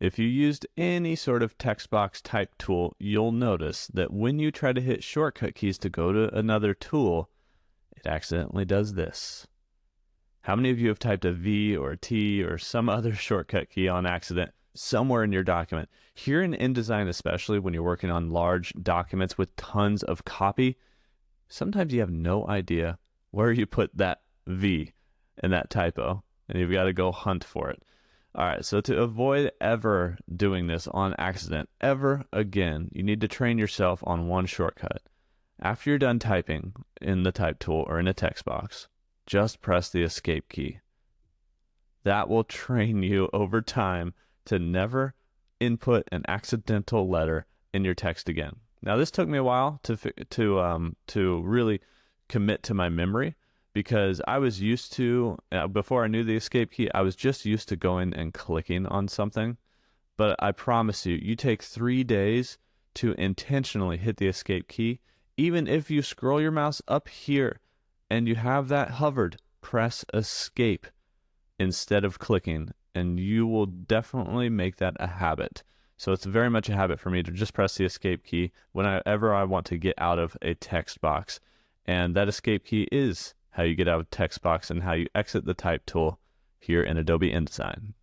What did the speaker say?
If you used any sort of text box type tool, you'll notice that when you try to hit shortcut keys to go to another tool, it accidentally does this. How many of you have typed a V or a T or some other shortcut key on accident somewhere in your document? Here in InDesign, especially when you're working on large documents with tons of copy, sometimes you have no idea where you put that V in that typo, and you've got to go hunt for it. All right, so to avoid ever doing this on accident, ever again, you need to train yourself on one shortcut. After you're done typing in the type tool or in a text box, just press the escape key. That will train you over time to never input an accidental letter in your text again. Now, this took me a while to really commit to my memory, because I was used to, before I knew the escape key, I was just used to going and clicking on something. But I promise you, you take 3 days to intentionally hit the escape key. Even if you scroll your mouse up here and you have that hovered, press escape instead of clicking, and you will definitely make that a habit. So it's very much a habit for me to just press the escape key whenever I want to get out of a text box. And that escape key is how you get out of text box and how you exit the type tool here in Adobe InDesign.